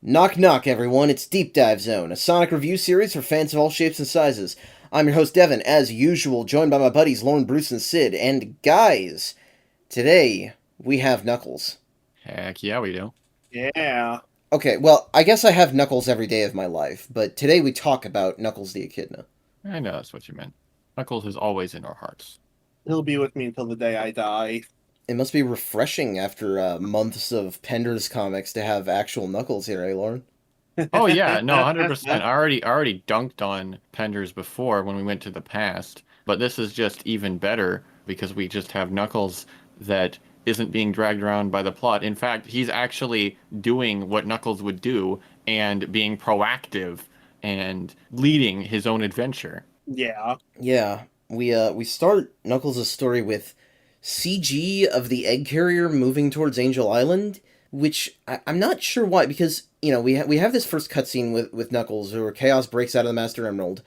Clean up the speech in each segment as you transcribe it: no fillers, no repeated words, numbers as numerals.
Knock knock, everyone. It's Deep Dive Zone, a Sonic review series for fans of all shapes and sizes. I'm your host, Devin, as usual, joined by my buddies Lauren, Bruce, and Sid. And guys, today we have Knuckles. Heck yeah, we do. Yeah. Okay, well, I guess I have Knuckles every day of my life, but today we talk about Knuckles the Echidna. I know that's what you meant. Knuckles is always in our hearts. He'll be with me until the day I die. It must be refreshing after months of Pender's comics to have actual Knuckles here, eh, Lauren? Oh yeah, no, 100%. I already dunked on Penders before when we went to the past, but this is just even better because we just have Knuckles that isn't being dragged around by the plot. In fact, he's actually doing what Knuckles would do and being proactive and leading his own adventure. Yeah. Yeah, we start Knuckles' story with CG of the egg carrier moving towards Angel Island, which I'm not sure why, because we have this first cutscene with Knuckles where Chaos breaks out of the Master Emerald.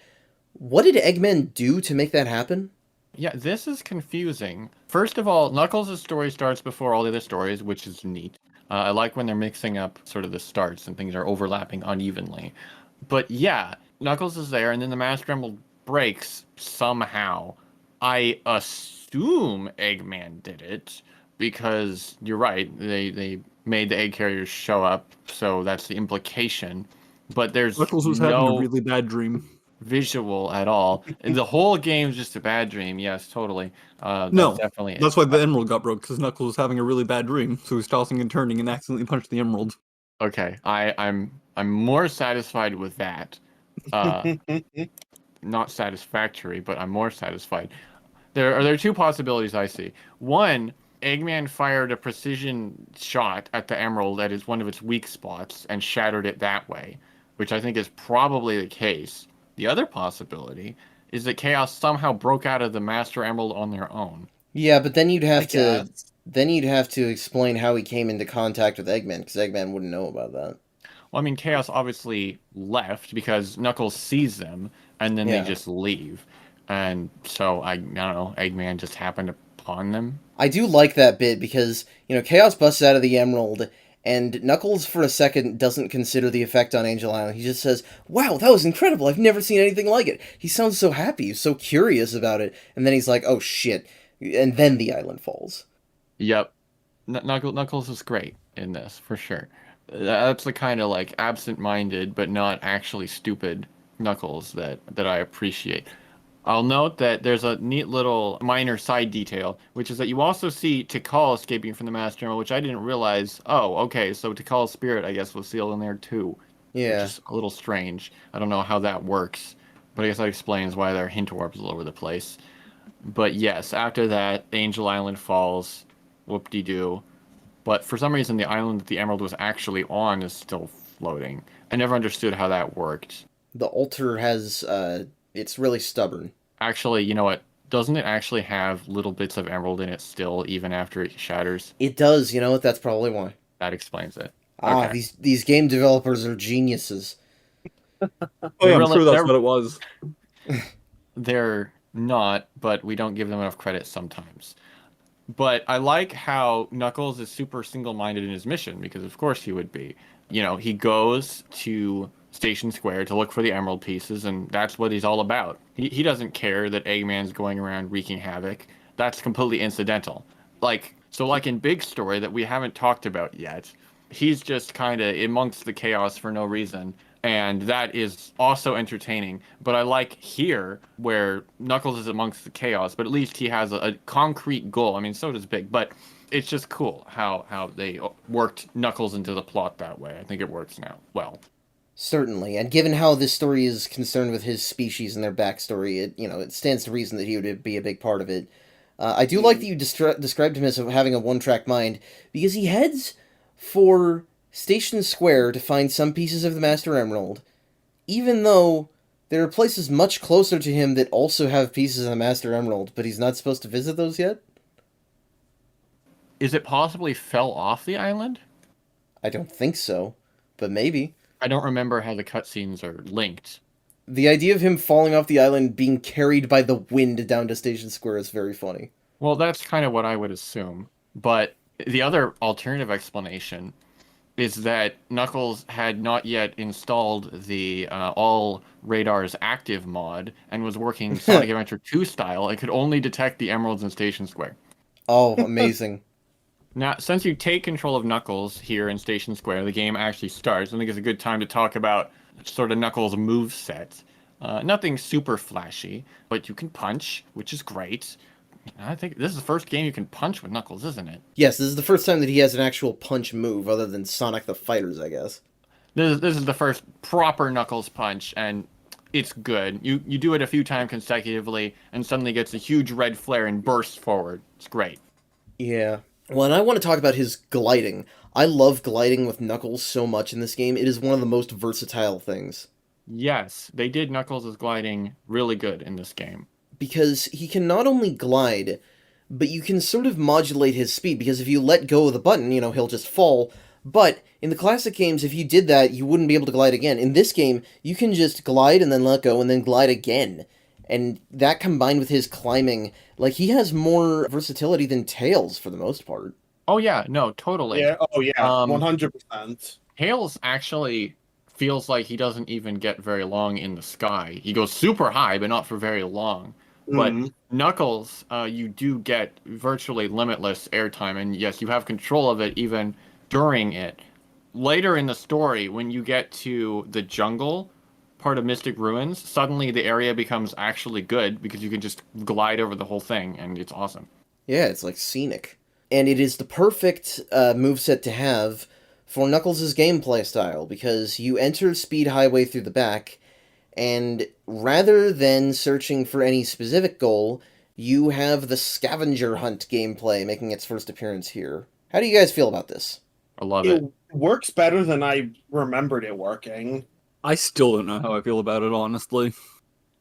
What did Eggman do to make that happen? Yeah, this is confusing. First of all, Knuckles' story starts before all the other stories, which is neat. I like when they're mixing up sort of the starts and things are overlapping unevenly. But yeah, Knuckles is there, and then the Master Emerald breaks somehow. I assume Eggman did it because you're right. They made the egg carriers show up, so that's the implication. But there's Knuckles was having a no really bad dream. visual at all. And the whole game's just a bad dream. Yes, totally. No, That's definitely it. that's why the emerald got broke, because Knuckles was having a really bad dream, so he was tossing and turning and accidentally punched the emerald. Okay, I'm more satisfied with that. Uh, not satisfactory, but I'm more satisfied. There are two possibilities I see. One, Eggman fired a precision shot at the emerald that is one of its weak spots and shattered it that way, which I think is probably the case. The other possibility is that Chaos somehow broke out of the Master Emerald on their own. Yeah, but then you'd I have to guess. then you'd have to explain how he came into contact with Eggman, because Eggman wouldn't know about that. Well, I mean, Chaos obviously left because Knuckles sees them and then they Yeah. just leave. And so I don't know, Eggman just happened upon them. I do like that bit because, Chaos busts out of the Emerald, and Knuckles for a second doesn't consider the effect on Angel Island. He just says, "Wow, that was incredible. I've never seen anything like it." He sounds so happy, he's so curious about it, and then he's like, "Oh shit." And then the island falls. Yep. Knuckles is great in this, for sure. That's the kind of like absent-minded but not actually stupid Knuckles that I appreciate. I'll note that there's a neat little minor side detail, which is that you also see Tikal escaping from the Master Emerald, which I didn't realize. Oh, okay, so Tikal's spirit, I guess, was sealed in there too, which Yeah. is a little strange. I don't know how that works, but I guess that explains why there are hint orbs all over the place. But yes, after that, Angel Island falls, whoop-de-doo. But for some reason, the island that the Emerald was actually on is still floating. I never understood how that worked. The altar has, it's really stubborn. Actually, you know what? Doesn't it actually have little bits of emerald in it still, even after it shatters? It does, you know what? That's probably why. That explains it. Ah, Okay. these game developers are geniuses. Oh yeah, I'm really- sure that's they're- what it was. They're not, but we don't give them enough credit sometimes. But I like how Knuckles is super single-minded in his mission, because of course he would be. He goes to Station Square to look for the emerald pieces, and that's what he's all about. He doesn't care that Eggman's going around wreaking havoc. That's completely incidental. Like in Big Story that we haven't talked about yet, he's just kind of amongst the chaos for no reason. And that is also entertaining. But I like here where Knuckles is amongst the chaos, but at least he has a concrete goal. I mean, so does Big, but it's just cool how they worked Knuckles into the plot that way. I think it works now well. Certainly, and given how this story is concerned with his species and their backstory, it stands to reason that he would be a big part of it. I do like that you described him as having a one-track mind, because he heads for Station Square to find some pieces of the Master Emerald, even though there are places much closer to him that also have pieces of the Master Emerald, but he's not supposed to visit those yet? Is it possible he fell off the island? I don't think so, but maybe. I don't remember how the cutscenes are linked. The idea of him falling off the island being carried by the wind down to Station Square is very funny. Well, that's kind of what I would assume. But the other alternative explanation is that Knuckles had not yet installed the all radars active mod and was working Sonic Adventure 2 style and could only detect the emeralds in Station Square. Oh, amazing. Now, since you take control of Knuckles here in Station Square, the game actually starts. I think it's a good time to talk about sort of Knuckles' move set. Nothing super flashy, but you can punch, which is great. I think this is the first game you can punch with Knuckles, isn't it? Yes, this is the first time that he has an actual punch move other than Sonic the Fighters, I guess. This is the first proper Knuckles punch, and it's good. You do it a few times consecutively, and suddenly gets a huge red flare and bursts forward. It's great. Yeah. Well, and I want to talk about his gliding. I love gliding with Knuckles so much in this game. It is one of the most versatile things. Yes, they did Knuckles' gliding really good in this game. Because he can not only glide, but you can sort of modulate his speed, because if you let go of the button, he'll just fall. But in the classic games, if you did that, you wouldn't be able to glide again. In this game, you can just glide and then let go and then glide again. And that combined with his climbing, like, he has more versatility than Tails for the most part. Oh yeah, no, totally. Yeah. Oh yeah. Um, 100%. Tails actually feels like he doesn't even get very long in the sky. He goes super high, but not for very long. But Mhm. Knuckles, you do get virtually limitless airtime, and yes, you have control of it even during it. Later in the story, when you get to the jungle part of Mystic Ruins, suddenly the area becomes actually good because you can just glide over the whole thing, and it's awesome. Yeah, it's like scenic. And it is the perfect moveset to have for Knuckles' gameplay style, because you enter Speed Highway through the back, and rather than searching for any specific goal, you have the scavenger hunt gameplay making its first appearance here. How do you guys feel about this? I love It it. works better than I remembered it working. I still don't know how I feel about it, honestly.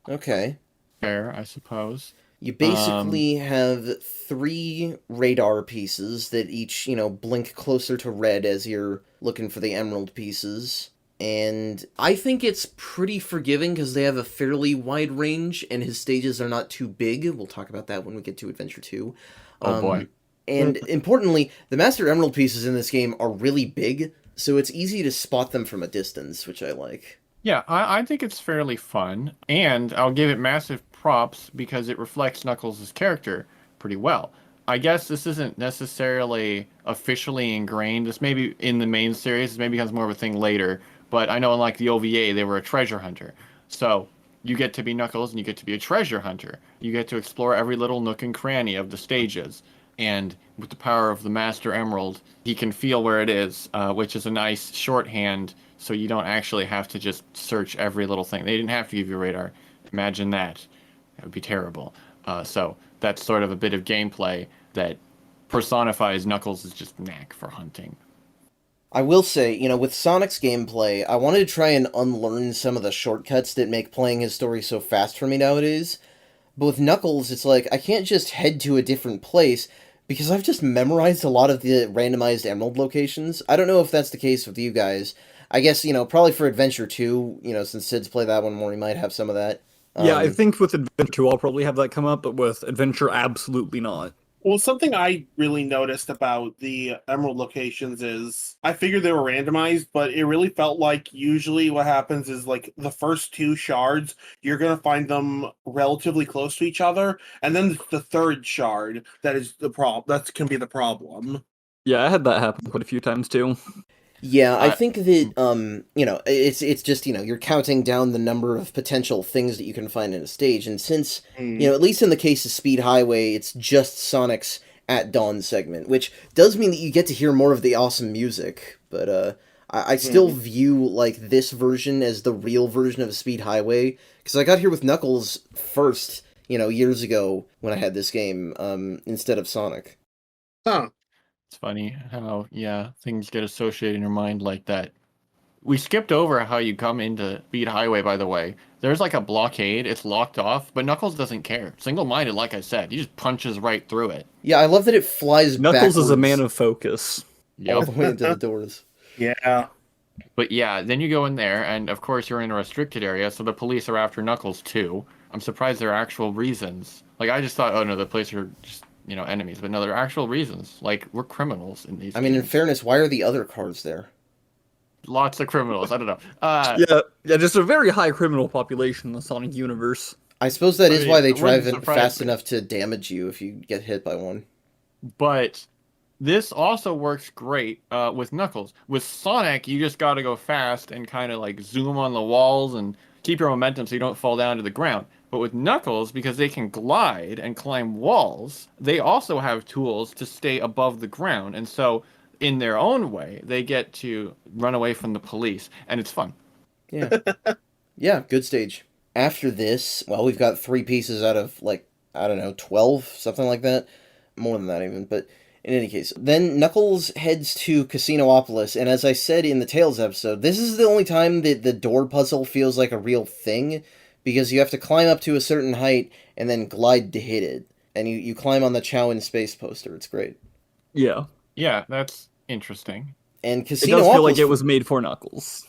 Okay. Fair, I suppose. You Um, basically have three radar pieces that each, blink closer to red as you're looking for the emerald pieces. And I think it's pretty forgiving because they have a fairly wide range and his stages are not too big. We'll talk about that when we get to Adventure 2. oh boy. And importantly, the Master Emerald pieces in this game are really big, so it's easy to spot them from a distance, which I like. Yeah, I think it's fairly fun, and I'll give it massive props because it reflects Knuckles' character pretty well. I guess this isn't necessarily officially ingrained. This may be in the main series. This maybe becomes more of a thing later. But I know in like the OVA, they were a treasure hunter. So you get to be Knuckles and you get to be a treasure hunter. You get to explore every little nook and cranny of the stages. And with the power of the Master Emerald, he can feel where it is, which is a nice shorthand so you don't actually have to just search every little thing. They didn't have to give you radar. Imagine that. That would be terrible. So that's sort of a bit of gameplay that personifies Knuckles' just knack for hunting. I will say, with Sonic's gameplay, I wanted to try and unlearn some of the shortcuts that make playing his story so fast for me nowadays. But with Knuckles, it's like, I can't just head to a different place because I've just memorized a lot of the randomized emerald locations. I don't know if that's the case with you guys. I guess, probably for Adventure 2, since Sid's played that one more, he might have some of that. Yeah, I Um, think with Adventure 2, I'll probably have that come up, but with Adventure, absolutely not. Well, something I really noticed about the emerald locations is I figured they were randomized, but it really felt like usually what happens is like the first two shards, you're going to find them relatively close to each other, and then the third shard that is the problem. That can be the problem. Yeah, I had that happen quite a few times too. Yeah, I I, think that it's just, you're counting down the number of potential things that you can find in a stage, and since, Hmm. at least in the case of Speed Highway, it's just Sonic's At Dawn segment, which does mean that you get to hear more of the awesome music, but I still Hmm. view like this version as the real version of Speed Highway, because I got here with Knuckles first, years ago when I had this game, instead of Sonic. Huh. it's funny how, yeah, things get associated in your mind like that. We skipped over how you come into Speed Highway, by the way. There's like a blockade, it's locked off, but Knuckles doesn't care. Single-minded, like I said, he just punches right through it. Yeah, I love that it flies Knuckles is a man backwards of focus. all Yep. the way into the doors. Yeah. But yeah, then you go in there, and of course you're in a restricted area, so the police are after Knuckles too. I'm surprised there are actual reasons. Like I just thought, oh no, the police are just enemies, but no, there are actual reasons. Like we're criminals in these I mean, in games. fairness, why are the other cars there? lots of criminals. I don't know. Yeah, just a very high criminal population in the Sonic universe. I suppose that I is mean, why they it wouldn't drive it surprise fast me. enough to damage you if you get hit by one. But this also works great with Knuckles. With Sonic, you just got to go fast and kind of like zoom on the walls and keep your momentum so you don't fall down to the ground. But with Knuckles, because they can glide and climb walls, they also have tools to stay above the ground. And so, in their own way, they get to run away from the police, and it's fun. Yeah. Yeah, good stage. After this, well, we've got 3 pieces out of, like, I don't know, 12, something like that. More than that, even. But in any case, then Knuckles heads to Casinopolis, and as I said in the Tails episode, this is the only time that the door puzzle feels like a real thing, because you have to climb up to a certain height and then glide to hit it. And you climb on the Chow in Space poster. It's great. Yeah. Yeah, that's interesting. And It does feel like Casinopolis it was made for Knuckles.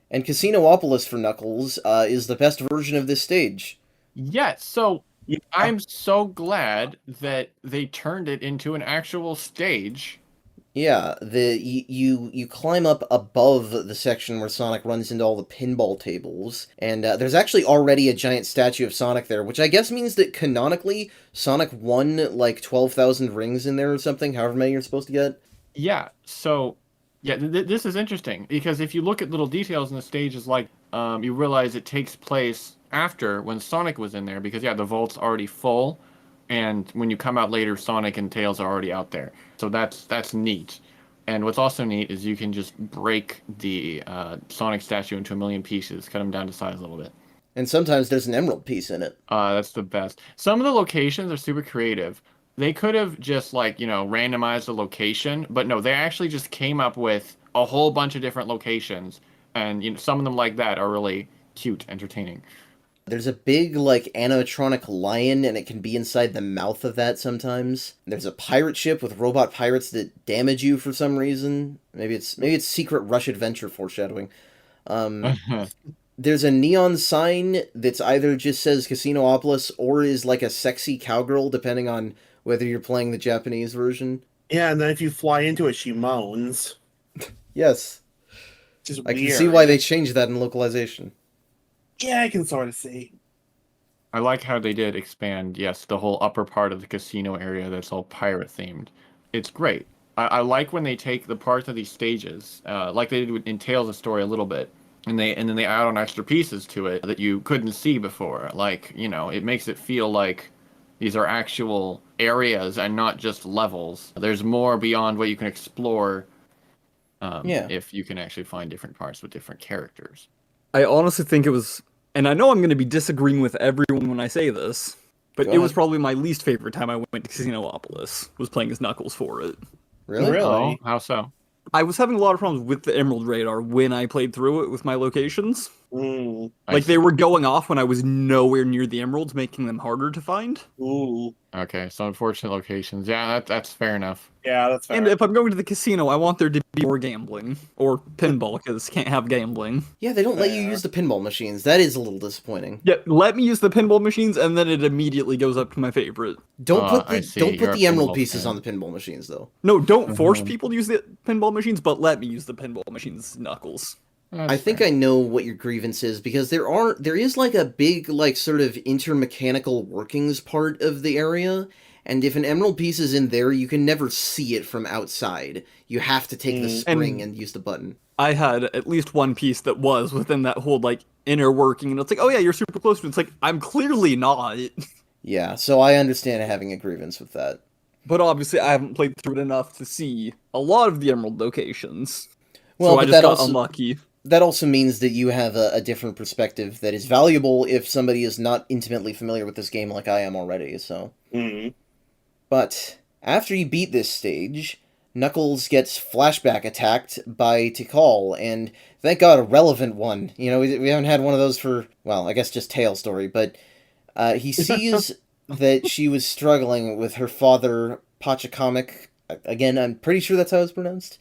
and Casinopolis for Knuckles is the best version of this stage. Yeah, so Yeah. I'm so glad that they turned it into an actual stage. Yeah, you climb up above the section where Sonic runs into all the pinball tables, and there's actually already a giant statue of Sonic there, which I guess means that canonically Sonic won like 12,000 rings in there or something, however many you're supposed to get. Yeah, so yeah, this is interesting because if you look at little details in the stages, like you realize it takes place after when Sonic was in there because yeah, the vault's already full, and when you come out later, Sonic and Tails are already out there. So that's neat. And what's also neat is you can just break the Sonic statue into a million pieces, cut them down to size a little bit. And sometimes there's an emerald piece in it. That's the best. Some of the locations are super creative. They could have just like, randomized the location, but no, they actually just came up with a whole bunch of different locations, and some of them like that are really cute, entertaining. There's a big, like, animatronic lion, and it can be inside the mouth of that sometimes. There's a pirate ship with robot pirates that damage you for some reason. Maybe it's Secret Rush Adventure foreshadowing. There's a neon sign that's either just says Casinopolis or is like a sexy cowgirl, depending on whether you're playing the Japanese version. Yeah, and then if you fly into it, she moans. Yes. Which is I can weird. see why they changed that in localization. Yeah, I can sort of see. I like how they did expand, yes, the whole upper part of the casino area that's all pirate themed. It's great. I like when they take the parts of these stages, like they did in Tales of Story a little bit, and then they add on extra pieces to it that you couldn't see before. Like, it makes it feel like these are actual areas and not just levels. There's more beyond what you can explore if you can actually find different parts with different characters. I honestly think it was, and I know I'm going to be disagreeing with everyone when I say this, but Go it was ahead. probably my least favorite time I went to Casinopolis, was playing as Knuckles for it. Really? Really? Oh, how so? I was having a lot of problems with the Emerald Radar when I played through it with my locations. Mm. Like, they were going off when I was nowhere near the emeralds, making them harder to find. Ooh. Okay, so unfortunate locations. Yeah, that's fair enough. Yeah, that's fair. And if I'm going to the casino, I want there to be more gambling. Or pinball, because can't have gambling. Yeah, they don't let you Fair. use the pinball machines. That is a little disappointing. Yeah, let me use the pinball machines, and then it immediately goes up to my favorite. Don't I see. don't You're put a the emerald pinball pieces fan. on the pinball machines though. No, don't force Mhm. people to use the pinball machines, but let me use the pinball machines, Knuckles. That's I think fair. I know what your grievance is because there is like a big like sort of intermechanical workings part of the area, and if an emerald piece is in there, you can never see it from outside. You have to take the Mm. spring and use the button. I had at least one piece that was within that whole, like, inner working, and it's like, oh yeah, you're super close to it. It's like, I'm clearly not. Yeah, so I understand having a grievance with that. But obviously, I haven't played through it enough to see a lot of the emerald locations. Well, So I but just that got also unlucky. that also means that you have a different perspective that is valuable if somebody is not intimately familiar with this game like I am already. So. Mm. But after you beat this stage, Knuckles gets flashback attacked by Tikal, and thank God a relevant one. We haven't had one of those for, well, I guess just Tail Story, but he sees that she was struggling with her father, Pachacamic. Again, I'm pretty sure that's how it's pronounced.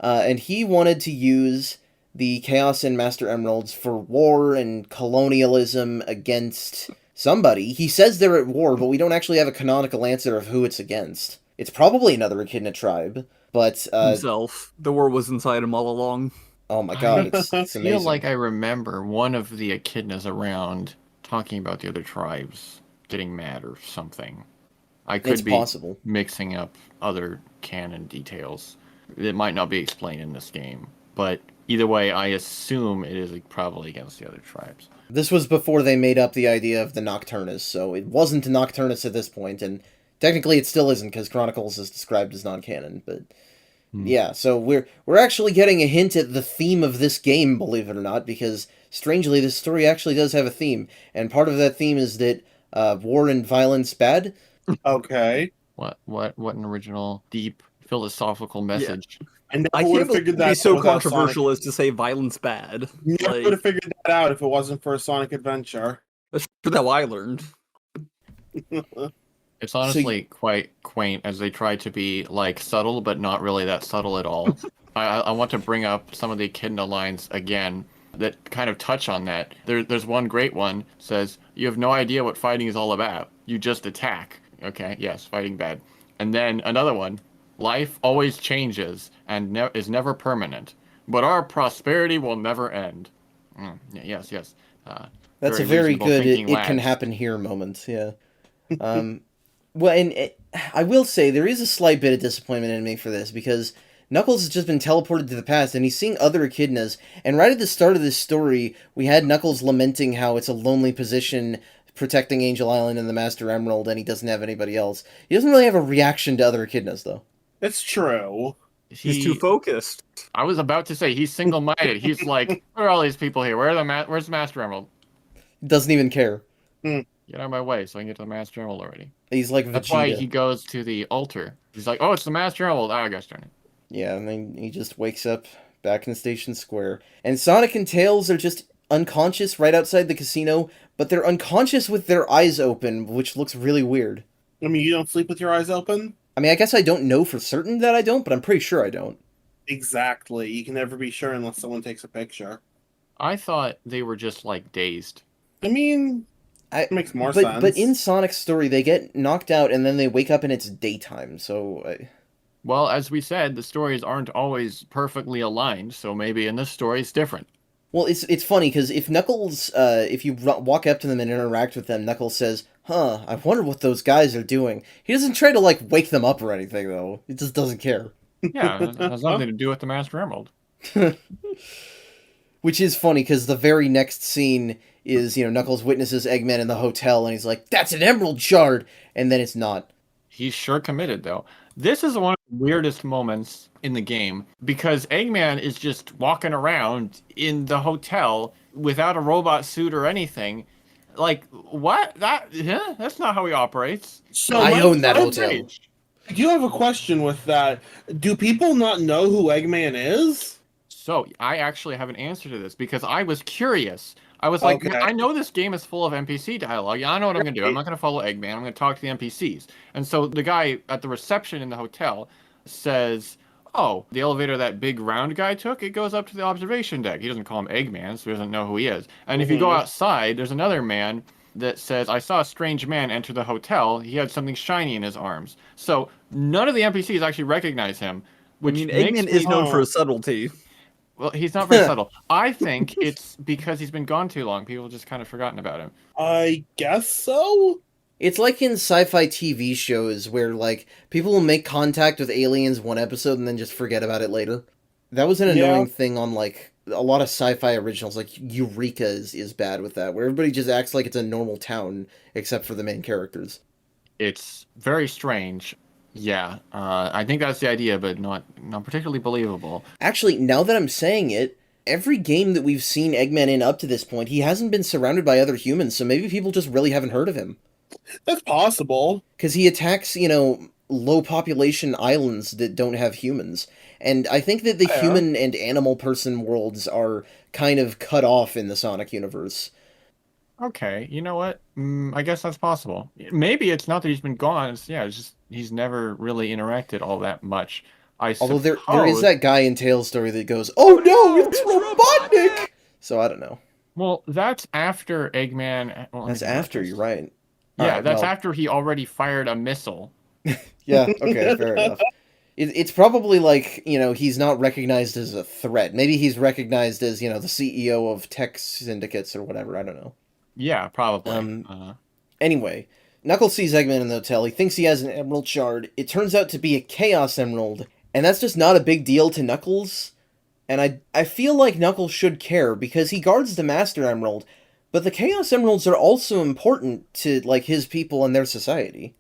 And he wanted to use the Chaos and Master Emeralds for war and colonialism against somebody. He says they're at war, but we don't actually have a canonical answer of who it's against. It's probably another Echidna tribe, but Himself. The war was inside him all along. Oh my I god, it's feel amazing. like I remember one of the echidnas around talking about the other tribes getting mad or something. I It's could be possible. mixing up other canon details. It might not be explained in this game, but either way, I assume it is like, probably against the other tribes. This was before they made up the idea of the Nocturnus, so it wasn't a Nocturnus at this point, and technically it still isn't because Chronicles is described as non-canon. But Hmm. yeah, so we're actually getting a hint at the theme of this game, believe it or not, because strangely this story actually does have a theme, and part of that theme is that war and violence bad. Okay. What an original, deep philosophical Yeah. message. I never I would can't have believe figured it'd be that so out without Sonic. controversial as to say violence bad. Never would Like, have figured that out if it wasn't for a Sonic Adventure. that's how I learned. It's So honestly quite quaint as they try to be like subtle, but not really that subtle at all. I want to bring up some of the Echidna lines again that kind of touch on that. There's one great one says, "You have no idea what fighting is all about. You just attack." Okay, yes, fighting bad. And then another one, "Life always changes and is never permanent, but our prosperity will never end." Yes, yes. that's a Very very reasonable good thinking it can lads. happen here moment. Yeah. Um, well, and I will say there is a slight bit of disappointment in me for this because Knuckles has just been teleported to the past and he's seeing other echidnas. And right at the start of this story, we had Knuckles lamenting how it's a lonely position protecting Angel Island and the Master Emerald, and he doesn't have anybody else. He doesn't really have a reaction to other echidnas, though. It's true. He's too focused. I was about to say he's single-minded. He's like, where are all these people here? Where's the Master Emerald? He doesn't even care. Get out of my way so I can get to the Master Emerald already. He's like That's why Vegeta. he goes to the altar. He's like, oh, it's the Master Emerald. Oh, gosh darn it. Yeah, and then he just wakes up back in Station Square. And Sonic and Tails are just unconscious right outside the casino, but they're unconscious with their eyes open, which looks really weird. I mean, you don't sleep with your eyes open? I mean, I guess I don't know for certain that I don't, but I'm pretty sure I don't. Exactly. You can never be sure unless someone takes a picture. I thought they were just like dazed. I mean, it makes more sense. But in Sonic's story, they get knocked out and then they wake up and it's daytime. So Well, as we said, the stories aren't always perfectly aligned, so maybe in this story it's different. well, it's funny because if Knuckles, if you walk up to them and interact with them, Knuckles says, "Huh, I wonder what those guys are doing." He doesn't try to like wake them up or anything though. He just doesn't care. Yeah, it has nothing to do with the Master Emerald. Which is funny because the very next scene is, Knuckles witnesses Eggman in the hotel and he's like, "That's an emerald shard!" And then it's not. He's sure committed, though. This is one of the weirdest moments in the game because Eggman is just walking around in the hotel without a robot suit or anything. Like, what? That's not how he operates. So I my- own that my- hotel. I do have a question with that. Do people not know who Eggman is? So, I actually have an answer to this because I was curious. I was like, Okay. I know this game is full of NPC dialogue. Yeah, I know what I'm going to do. I'm not going to follow Eggman. I'm going to talk to the NPCs. And so the guy at the reception in the hotel says, oh, the elevator that big round guy took, it goes up to the observation deck. He doesn't call him Eggman, so he doesn't know who he is. And if you go outside, there's another man that says, I saw a strange man enter the hotel. He had something shiny in his arms. So none of the NPCs actually recognize him. Which I mean, makes Eggman me- is known for his subtlety. Well, he's not very subtle. I think it's because he's been gone too long. People just kind of forgotten about him. I guess so. It's like in sci-fi TV shows where, like, people will make contact with aliens one episode and then just forget about it later. That was an Yeah. annoying thing on, like, a lot of sci-fi originals, like Eureka is bad with that, where everybody just acts like it's a normal town, except for the main characters. It's very strange. Yeah, I think that's the idea, but not particularly believable. Actually, now that I'm saying it, every game that we've seen Eggman in up to this point, he hasn't been surrounded by other humans, so maybe people just really haven't heard of him. That's possible. Because he attacks, low population islands that don't have humans. And I think that the Fair. human and animal person worlds are kind of cut off in the Sonic universe. Okay, you know what? I guess that's possible. Maybe it's not that he's been gone. It's just he's never really interacted all that much. Although there is that guy in Tails' story that goes, "Oh no, it's Robotnik!" So I don't know. Well, that's after Eggman. Well, let me That's think about after, this. you're right. Yeah, Alright, that's well, after he already fired a missile. Yeah, okay, fair enough. It's probably like, he's not recognized as a threat. Maybe he's recognized as, the CEO of tech syndicates or whatever. I don't know. Yeah, probably. Um, Anyway, Knuckles sees Eggman in the hotel. He thinks he has an emerald shard. It turns out to be a Chaos Emerald, and that's just not a big deal to Knuckles. And I feel like Knuckles should care because he guards the Master Emerald, but the Chaos Emeralds are also important to like his people and their society.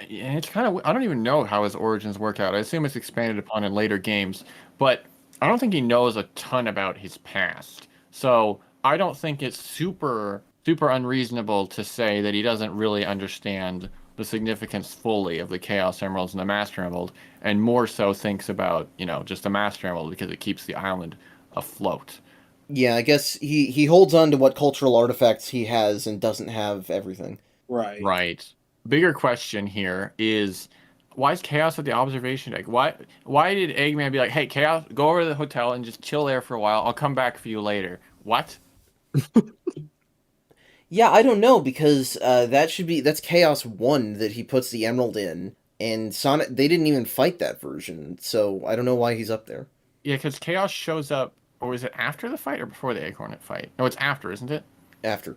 Yeah, it's kind of, I don't even know how his origins work out. I assume it's expanded upon in later games, but I don't think he knows a ton about his past. So I don't think it's super unreasonable to say that he doesn't really understand the significance fully of the Chaos Emeralds and the Master Emerald, and more so thinks about, just the Master Emerald because it keeps the island afloat. Yeah, I guess he holds on to what cultural artifacts he has and doesn't have everything. Right. Right. Bigger question here is, why is Chaos at the observation deck? Why did Eggman be like, hey, Chaos, go over to the hotel and just chill there for a while. I'll come back for you later. What? Yeah, I don't know because that's Chaos 1 that he puts the emerald in, and Sonic they didn't even fight that version, so I don't know why he's up there. Yeah, because Chaos shows up, or is it after the fight or before the Acorn fight? No, it's after, isn't it? After.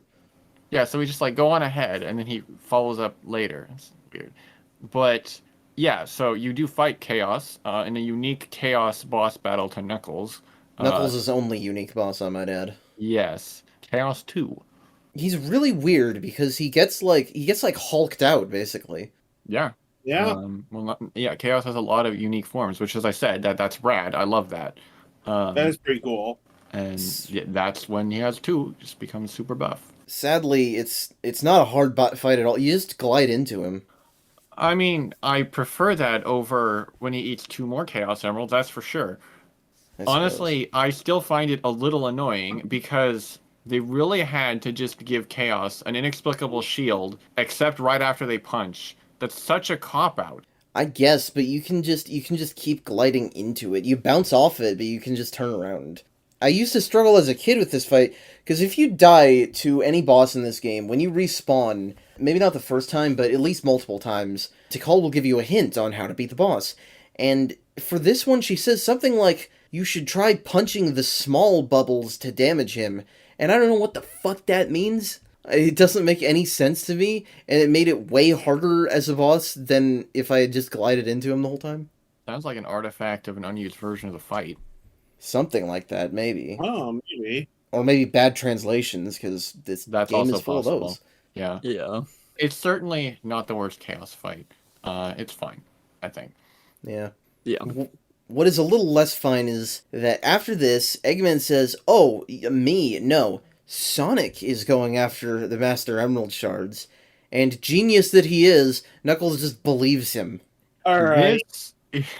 Yeah, so we just like go on ahead and then he follows up later. It's weird. But yeah, so you do fight Chaos in a unique Chaos boss battle to Knuckles. Knuckles' is only unique boss, I might add. Yes. Chaos 2. He's really weird because he gets like hulked out basically. Yeah. Yeah. Yeah, Chaos has a lot of unique forms, which as I said, that's rad. I love that. That is pretty cool. And yeah, that's when he has 2, just becomes super buff. Sadly, it's not a hard fight at all. You just glide into him. I mean, I prefer that over when he eats 2 more Chaos Emeralds, that's for sure. I suppose. Honestly, I still find it a little annoying because they really had to just give Chaos an inexplicable shield, except right after they punch. That's such a cop-out. I guess, but you can just keep gliding into it. You bounce off it, but you can just turn around. I used to struggle as a kid with this fight because if you die to any boss in this game, when you respawn, maybe not the first time, but at least multiple times, Tikal will give you a hint on how to beat the boss. And for this one, she says something like, you should try punching the small bubbles to damage him. And I don't know what the fuck that means. It doesn't make any sense to me, and it made it way harder as a boss than if I had just glided into him the whole time. Sounds like an artifact of an unused version of the fight. Something like that, maybe. Oh, maybe. Or maybe bad translations, because this That's game also is full possible. of those. Yeah. Yeah. It's certainly not the worst Chaos fight. It's fine, I think. Yeah. Yeah. What is a little less fine is that after this, Eggman says, oh, me, no. Sonic is going after the Master Emerald shards. And genius that he is, Knuckles just believes him. All right.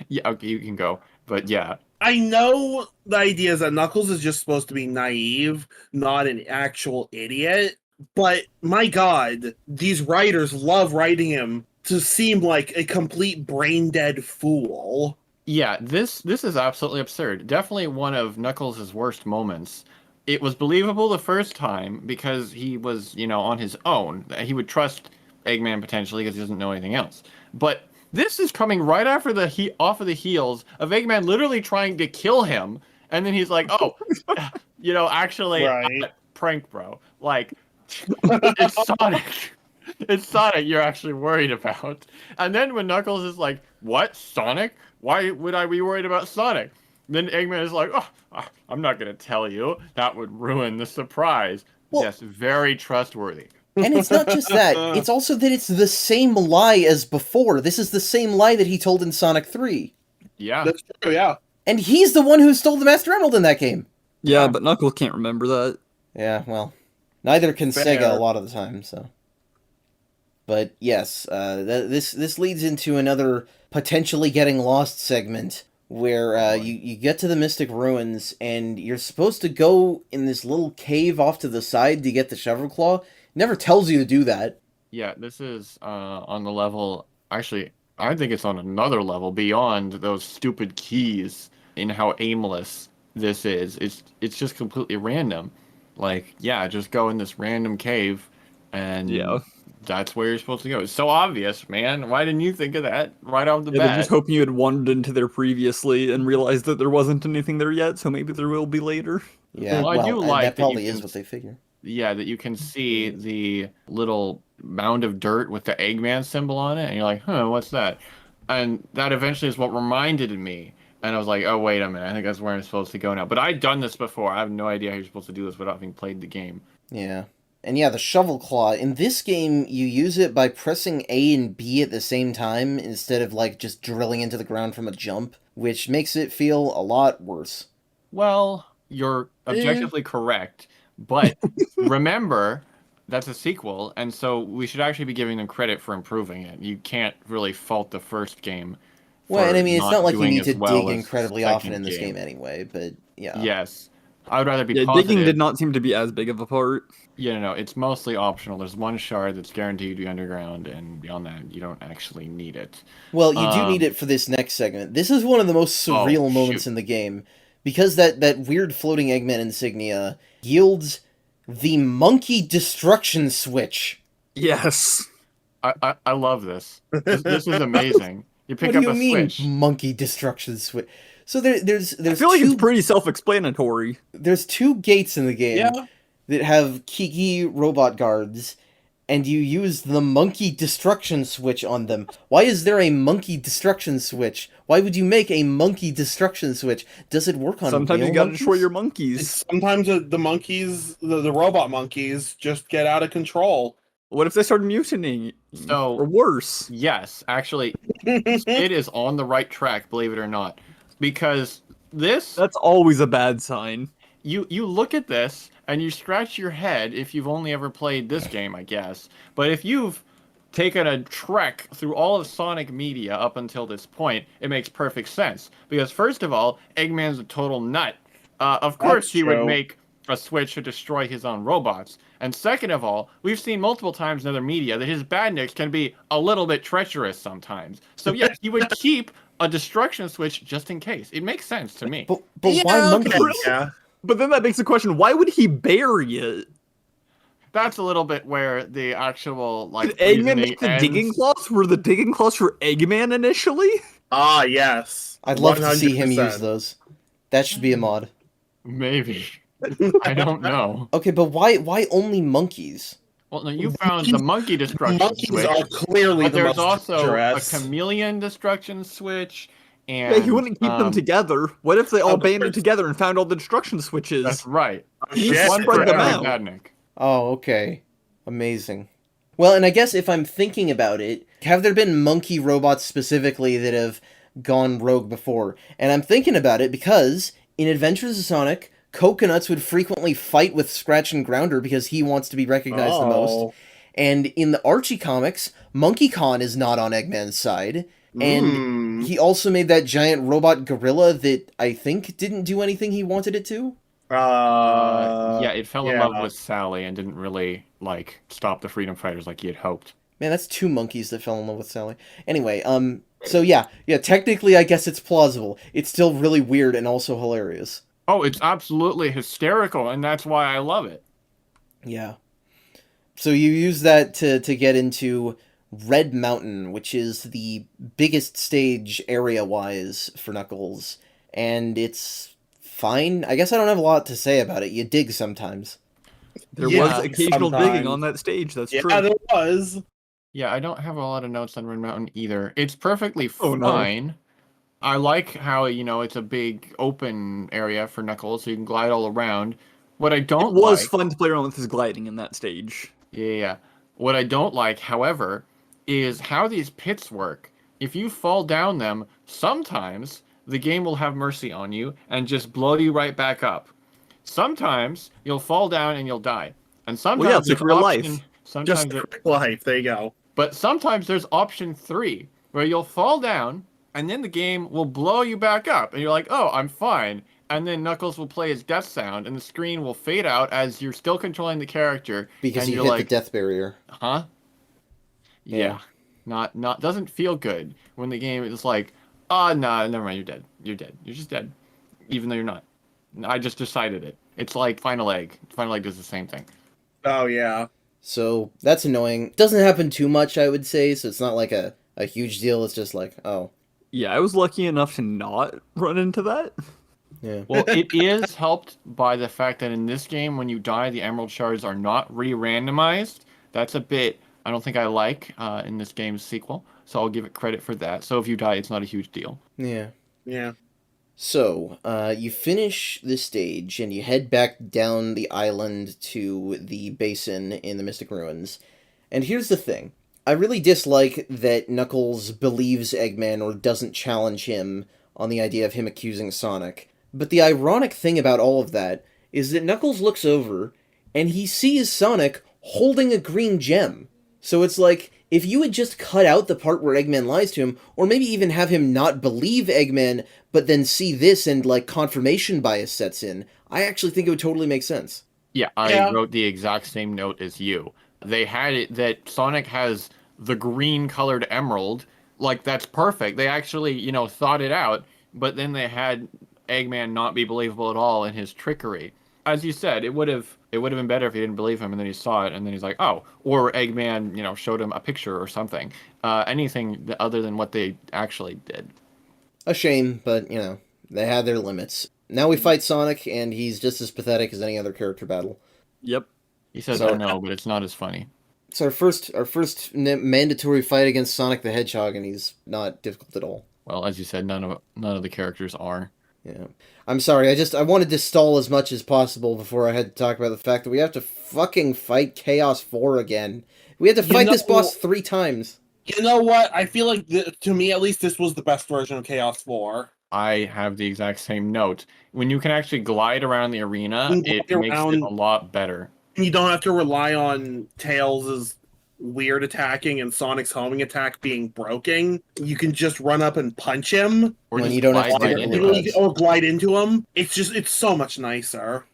Yeah, okay, you can go. But yeah. I know the idea is that Knuckles is just supposed to be naive, not an actual idiot. But my God, these writers love writing him to seem like a complete brain dead fool. Yeah, this is absolutely absurd. Definitely one of Knuckles' worst moments. It was believable the first time because he was, on his own. He would trust Eggman potentially because he doesn't know anything else. But this is coming right after off of the heels of Eggman literally trying to kill him, and then he's like, "Oh, actually, Right. prank, bro. Like, it's Sonic. It's Sonic you're actually worried about." And then when Knuckles is like, "What, Sonic? Why would I be worried about Sonic?" Then Eggman is like, "Oh, I'm not going to tell you. That would ruin the surprise." Well- Yes, very trustworthy. And it's not just that, it's also that it's the same lie as before. This is the same lie that he told in Sonic 3. Yeah. That's true, yeah. And he's the one who stole the Master Emerald in that game. Yeah, but Knuckles can't remember that. Yeah, well, neither can Fair. Sega a lot of the time, so. But yes, this leads into another potentially getting lost segment where you get to the Mystic Ruins and you're supposed to go in this little cave off to the side to get the Shovel Claw. It never tells you to do that. Yeah, this is on the level. Actually, I think it's on another level beyond those stupid keys in how aimless this is. It's just completely random. Like, yeah, just go in this random cave and Yeah. That's where you're supposed to go. It's so obvious, man. Why didn't you think of that right off the Yeah, they're bat? just hoping you had wandered into there previously and realized that there wasn't anything there yet, so maybe there will be later. Yeah, Well, I do well, and like that that you probably can is what they figure. Yeah, that you can see the little mound of dirt with the Eggman symbol on it, and you're like, huh, what's that? And that eventually is what reminded me. And I was like, oh, wait a minute, I think that's where I'm supposed to go now. But I'd done this before. I have no idea how you're supposed to do this without having played the game. Yeah. And yeah, the shovel claw. In this game, you use it by pressing A and B at the same time instead of like just drilling into the ground from a jump, which makes it feel a lot worse. Well, you're objectively correct, but remember, that's a sequel, and so we should actually be giving them credit for improving it. You can't really fault the first game Well, and for I mean, it's not not like you doing need as to well dig as the incredibly often second in this game. game anyway, but yeah. Yes. I would rather be Yeah, positive. digging did not seem to be as big of a part. Yeah, no, it's mostly optional. There's one shard that's guaranteed to be underground, and beyond that, you don't actually need it. Well, you do need it for this next segment. This is one of the most surreal moments shoot. in the game, because that weird floating Eggman insignia yields the monkey destruction switch. Yes. I love this. This is amazing. You pick What do up you a mean, switch. monkey destruction switch? So there's I feel like two, it's pretty self-explanatory. there's two gates in the game Yeah. that have Kiki robot guards, and you use the monkey destruction switch on them. Why is there a monkey destruction switch? Why would you make a monkey destruction switch? Does it work on Sometimes real you gotta monkeys? destroy your monkeys. Sometimes the monkeys, the robot monkeys, just get out of control. What if they start mutating? So- or worse. Yes, actually, it is on the right track, believe it or not. Because this, That's always a bad sign. you look at this, and you scratch your head if you've only ever played this game, I guess. But if you've taken a trek through all of Sonic media up until this point, it makes perfect sense. Because first of all, Eggman's a total nut. Of course, he would true. make a switch to destroy his own robots. And second of all, we've seen multiple times in other media that his badniks can be a little bit treacherous sometimes. So yes, he would keep a destruction switch just in case. It makes sense to me. But Yeah, why okay, monkeys? yeah. But then that makes the question, why would he bury it? That's a little bit where the actual Did Eggman make the ends. digging claws? Were the digging claws for Eggman initially? Ah, yes. I'd love to see him 100%. use those. That should be a mod. Maybe. I don't know. Okay, but why only monkeys? Well, no, you found the monkey destruction Monkeys switch, are clearly but the there's most also a treacherous. chameleon destruction switch, and Yeah, he wouldn't keep them together. What if they all Of banded course. together and found all the destruction switches? That's right. Shit. One Spread for them every out. badnik. Oh, okay. Amazing. Well, and I guess if I'm thinking about it, have there been monkey robots specifically that have gone rogue before? And I'm thinking about it because in Adventures of Sonic, Coconuts would frequently fight with Scratch and Grounder because he wants to be recognized the most. Oh. And in the Archie comics, Monkey Khan is not on Eggman's side. And he also made that giant robot gorilla that I think didn't do anything he wanted it to. Yeah, it fell in yeah. love with Sally and didn't really stop the freedom fighters like he had hoped. Man, that's two monkeys that fell in love with Sally. Anyway, so yeah, technically I guess it's plausible. It's still really weird and also hilarious. Oh, it's absolutely hysterical, and that's why I love it. Yeah. So you use that to get into Red Mountain, which is the biggest stage area-wise for Knuckles, and it's fine. I guess I don't have a lot to say about it. You dig sometimes. There Yeah, was occasional sometimes. digging on that stage, that's Yeah, true. there was. Yeah, I don't have a lot of notes on Red Mountain either. It's perfectly Oh, no. fine. I like how, it's a big open area for Knuckles, so you can glide all around. What I don't It was like... fun to play around with his gliding in that stage. Yeah. What I don't like, however, is how these pits work. If you fall down them, sometimes the game will have mercy on you and just blow you right back up. Sometimes you'll fall down and you'll die. And sometimes yeah, it's like there's real option- life. Sometimes Just life. There you go. But sometimes there's option 3, where you'll fall down, and then the game will blow you back up, and you're like, oh, I'm fine. And then Knuckles will play his death sound, and the screen will fade out as you're still controlling the character. Because and you you're hit like, the death barrier. huh? Yeah. Not doesn't feel good when the game is like, oh, nah, never mind, you're dead. You're dead. You're just dead. Even though you're not. I just decided it. It's like Final Egg. Final Egg does the same thing. Oh yeah. So that's annoying. Doesn't happen too much, I would say, so it's not like a huge deal. It's just like, oh, Yeah, I was lucky enough to not run into that. yeah. Well, it is helped by the fact that in this game, when you die, the emerald shards are not re-randomized. That's a bit I don't think I like in this game's sequel, so I'll give it credit for that. So if you die, it's not a huge deal. Yeah. Yeah. So, you finish this stage and you head back down the island to the basin in the Mystic Ruins. And here's the thing. I really dislike that Knuckles believes Eggman or doesn't challenge him on the idea of him accusing Sonic. But the ironic thing about all of that is that Knuckles looks over and he sees Sonic holding a green gem. So it's like, if you had just cut out the part where Eggman lies to him, or maybe even have him not believe Eggman, but then see this and, like, confirmation bias sets in, I actually think it would totally make sense. Yeah, I Yeah. wrote the exact same note as you. They had it that Sonic has the green colored emerald. Like, that's perfect. They actually, thought it out, but then they had Eggman not be believable at all in his trickery. As you said, it would have been better if he didn't believe him and then he saw it and then he's like, oh, or Eggman, showed him a picture or something. Anything other than what they actually did. A shame, but, they had their limits. Now we fight Sonic, and he's just as pathetic as any other character battle. Yep. He says, So- I know, but it's not as funny. It's our first mandatory fight against Sonic the Hedgehog, and he's not difficult at all. Well, as you said, none of the characters are. Yeah. I'm sorry, I wanted to stall as much as possible before I had to talk about the fact that we have to fucking fight Chaos 4 again. We had to fight this boss 3 times. You know what? I feel like, to me at least, this was the best version of Chaos 4. I have the exact same note. When you can actually glide around the arena, You can it glide makes it around. a lot better. You don't have to rely on Tails' weird attacking and Sonic's homing attack being broken. You can just run up and punch him Or When just you don't have to glide do right it into anyway. it. or glide into him. It's so much nicer.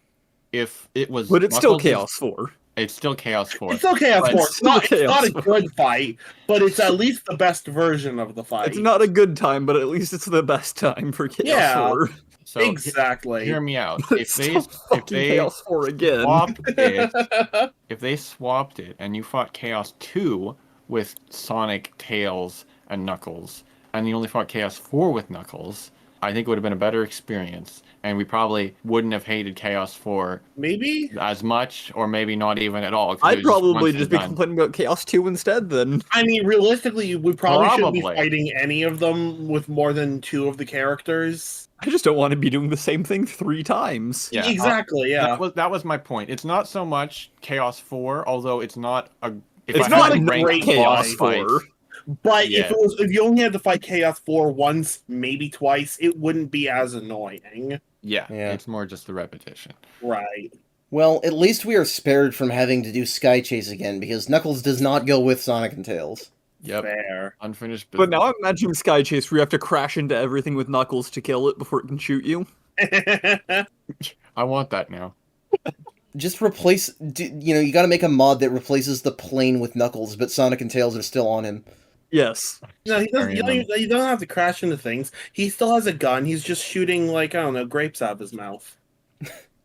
If it was, But it's still Knuckles' Chaos 4. It's still Chaos 4. It's still Chaos But 4. it's It's not, still it's not a Chaos 4. good fight, but it's at least the best version of the fight. It's not a good time, but at least it's the best time for Chaos Yeah. 4. So Exactly. hear me out. It's still fucking Chaos 4 again. swapped it, if they swapped it and you fought Chaos 2 with Sonic, Tails, and Knuckles, and you only fought Chaos 4 with Knuckles, I think it would have been a better experience, and we probably wouldn't have hated Chaos 4 Maybe? as much, or maybe not even at all. 'cause it I'd was just probably once just and be done. complaining about Chaos 2 instead then. I mean, realistically, we probably shouldn't be Probably. fighting any of them with more than 2 of the characters. I just don't want to be doing the same thing 3 times. Yeah, Exactly, yeah. That was my point. It's not so much Chaos 4, although it's not a. If It's I not had a to rank great boss fight. 4. But Yeah. if you only had to fight Chaos 4 once, maybe twice, it wouldn't be as annoying. Yeah, Yeah. it's more just the repetition. Right. Well, at least we are spared from having to do Sky Chase again, because Knuckles does not go with Sonic and Tails. Yep, Fair. unfinished But business. now I'm imagining Sky Chase where you have to crash into everything with Knuckles to kill it before it can shoot you. I want that now. Just replace, you gotta make a mod that replaces the plane with Knuckles, but Sonic and Tails are still on him. Yes. No, he doesn't, Carrying you don't have to crash into things. He still has a gun. He's just shooting, like, I don't know, grapes out of his mouth.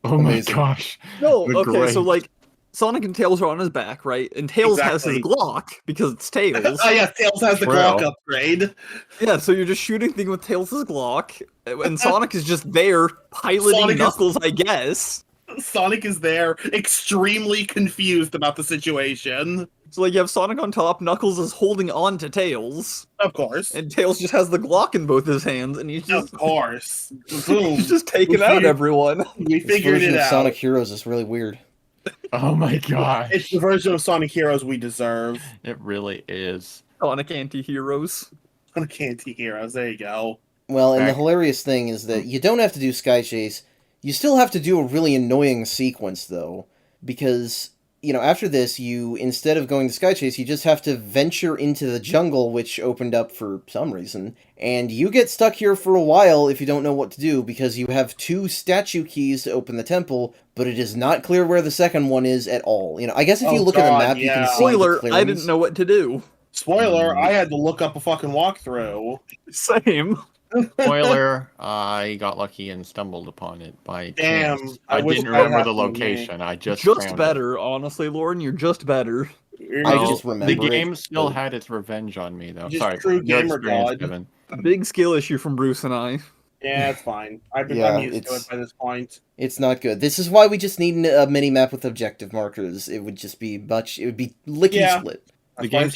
Oh my Amazing. gosh. No, The okay, so great- like Sonic and Tails are on his back, right? And Tails has his Exactly. Glock because it's Tails. Oh, yeah, Tails has the True. Glock upgrade. Yeah, so you're just shooting thing with Tails' Glock, and Sonic is just there piloting Sonic is- Knuckles, I guess. Sonic is there, extremely confused about the situation. So like you have Sonic on top, Knuckles is holding on to Tails, Of course. and Tails just has the Glock in both his hands, and he's Of just course. Boom. he's just taking We out figured- everyone. We This figured version it of out. Sonic Heroes is really weird. Oh my gosh. It's the version of Sonic Heroes we deserve. It really is. Sonic anti-heroes. Sonic Anti-Heroes, there you go. Well, and the Back- hilarious thing is that you don't have to do Sky Chase. You still have to do a really annoying sequence, though, because, after this, instead of going to Sky Chase, you just have to venture into the jungle, which opened up for some reason, and you get stuck here for a while if you don't know what to do, because you have 2 statue keys to open the temple, but it is not clear where the second one is at all. I guess if you Oh, look at God, the map, you yeah. can see Spoiler, the I clearings. didn't know what to do. Spoiler, I had to look up a fucking walkthrough. Same. Spoiler, I got lucky and stumbled upon it by Damn, chance. I I wish didn't that remember the happened to me. location. I just Just found better, honestly, Lauren. You're just better. You're I Well, just the remember it, game still but- had its revenge on me, though. Just Sorry, true your gamer experience, god. Kevin. Big skill issue from Bruce and I. Yeah, it's fine. Yeah, I'm used to it it's- by this point. It's not good. This is why we just need a mini map with objective markers. It would just be much. It would be licky Yeah. split. The That's why game this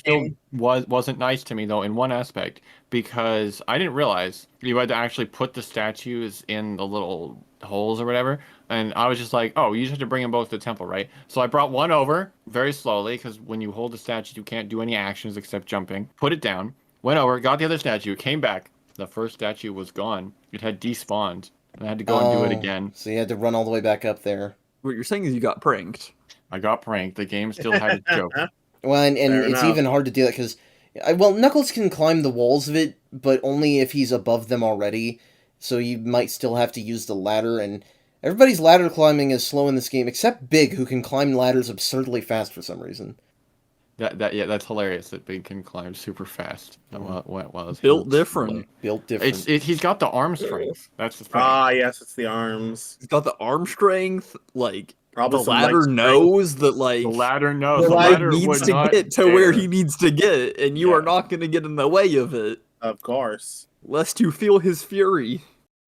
still wasn't nice to me though in one aspect because I didn't realize you had to actually put the statues in the little holes or whatever, and I was just like, oh, you just have to bring them both to the temple, right? So I brought one over very slowly because when you hold the statue, you can't do any actions except jumping. Put it down, went over, got the other statue, came back. The first statue was gone. It had despawned, and I had to go and do it again. So you had to run all the way back up there. What you're saying is you got pranked. I got pranked. The game still had its joke. Well, and Fair it's enough. even hard to do that because, well, Knuckles can climb the walls of it, but only if he's above them already. So you might still have to use the ladder, and everybody's ladder climbing is slow in this game, except Big, who can climb ladders absurdly fast for some reason. Yeah, that's hilarious that Big can climb super fast. Well, it's Built different. Built different. He's got the arm strength. That's the thing. Ah, yes, it's the arms. He's got the arm strength. Like Probably the some leg ladder strength. knows that like The ladder knows. the The ladder ladder needs would to not get to where dare. he needs to get, and you are Yeah. not going to get in the way of it, Of course. lest you feel his fury.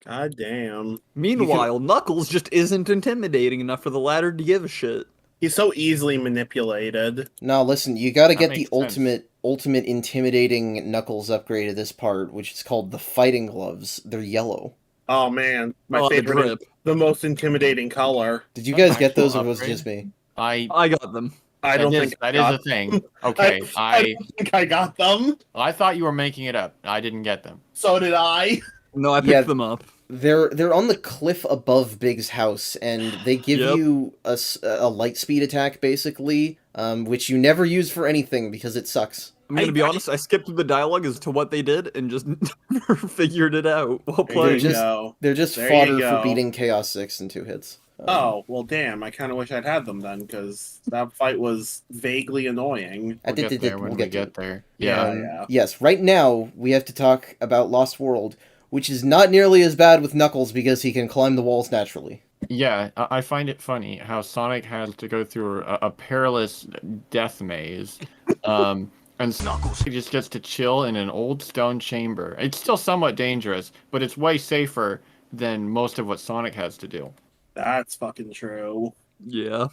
God damn. Meanwhile, Knuckles just isn't intimidating enough for the ladder to give a shit. He's so easily manipulated. No, listen, you gotta That get the makes sense. ultimate intimidating Knuckles upgrade of this part, which is called the fighting gloves. They're yellow. Oh man, my Oh, the favorite, drip. the most intimidating color. Did you That's guys get actual those, or was it upgrade? just me? I got them. I don't think that I is got a thing. Okay, I don't think I got them. I thought you were making it up. I didn't get them. So did I. No, I picked Yeah. them up. They're on the cliff above Big's house, and they give Yep. you a light speed attack, basically, which you never use for anything because it sucks. I'm gonna be honest. I skipped through the dialogue as to what they did and just never figured it out while There playing. you just- go. They're just There you fodder for go. beating Chaos 6 in 2 hits. Oh well, damn! I kind of wish I'd had them then, because that fight was vaguely annoying. We'll get there when we to get it. there. Yeah. Yeah. Yes, right now we have to talk about Lost World, which is not nearly as bad with Knuckles because he can climb the walls naturally. Yeah, I find it funny how Sonic has to go through a perilous death maze, and Knuckles just gets to chill in an old stone chamber. It's still somewhat dangerous, but it's way safer than most of what Sonic has to do. That's fucking true. Yeah.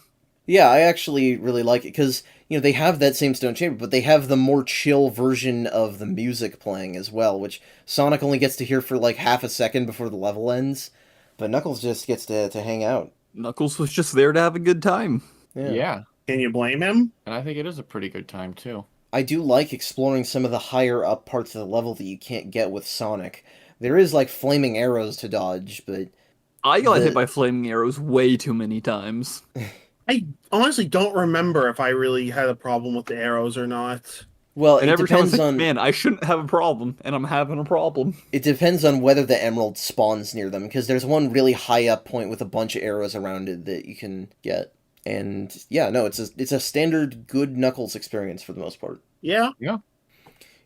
Yeah, I actually really like it because, they have that same stone chamber, but they have the more chill version of the music playing as well, which Sonic only gets to hear for like half a second before the level ends, but Knuckles just gets to hang out. Knuckles was just there to have a good time. Yeah, Can you blame him? and I think it is a pretty good time too. I do like exploring some of the higher up parts of the level that you can't get with Sonic. There is like flaming arrows to dodge, but I got The- hit by flaming arrows way too many times. I honestly don't remember if I really had a problem with the arrows or not. well, And it every time I depends think, on man, I shouldn't have a problem, and I'm having a problem. it depends on whether the emerald spawns near them, because there's one really high up point with a bunch of arrows around it that you can get. And yeah, no, it's a standard good Knuckles experience for the most part, Yeah.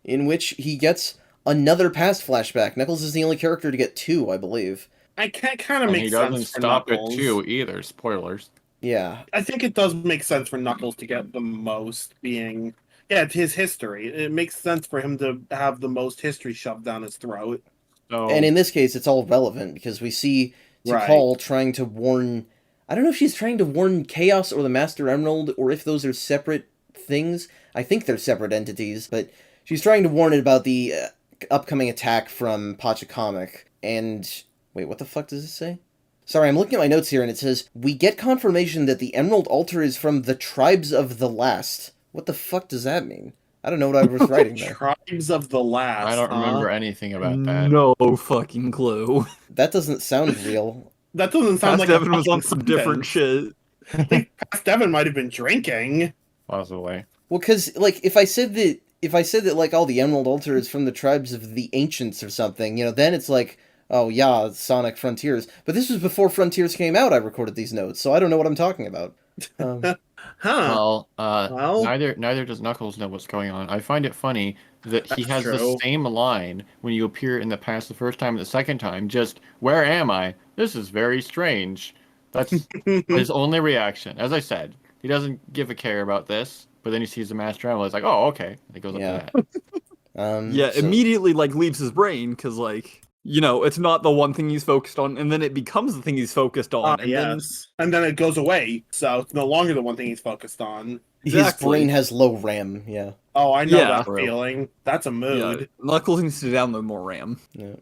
in which he gets another past flashback. Knuckles is the only character to get 2, I believe. I can't kind of And make he sense doesn't for stop Knuckles. at 2 either. Spoilers. Yeah, I think it does make sense for Knuckles to get the most, being it's his history. It makes sense for him to have the most history shoved down his throat. So and in this case, it's all relevant because we see Right. Tikal trying to warn. I don't know if she's trying to warn Chaos or the Master Emerald, or if those are separate things. I think they're separate entities, but she's trying to warn it about the upcoming attack from Pachacamic. And wait, what the fuck does it say? Sorry, I'm looking at my notes here, and it says, we get confirmation that the Emerald Altar is from the Tribes of the Last. What the fuck does that mean? I don't know what I was writing there. Tribes of the Last. I don't huh? remember anything about that. No fucking clue. That doesn't sound real. That doesn't sound Past like Devin a was on fucking some different sentence. shit. I think Past Devin might have been drinking. Possibly. Well, because, like, if I said that, like, all the Emerald Altar is from the Tribes of the Ancients or something, then it's like, oh, yeah, Sonic Frontiers. But this was before Frontiers came out, I recorded these notes, so I don't know what I'm talking about. Huh. Well, Well, neither does Knuckles know what's going on. I find it funny that he that's has the true. same line when you appear in the past the first time and the second time. Just, where am I? This is very strange. That's his only reaction. As I said, he doesn't give a care about this, but then he sees the Master Emerald. It's like, oh, okay. And it goes up to Yeah. that. Yeah, So immediately like leaves his brain because like it's not the one thing he's focused on, and then it becomes the thing he's focused on, and then Yes. And then it goes away, so it's no longer the one thing he's focused on. his brain exactly. has low RAM. Yeah. Oh, I know Yeah, that feeling. That's a yeah. mood. Knuckles needs to download more RAM. Yeah.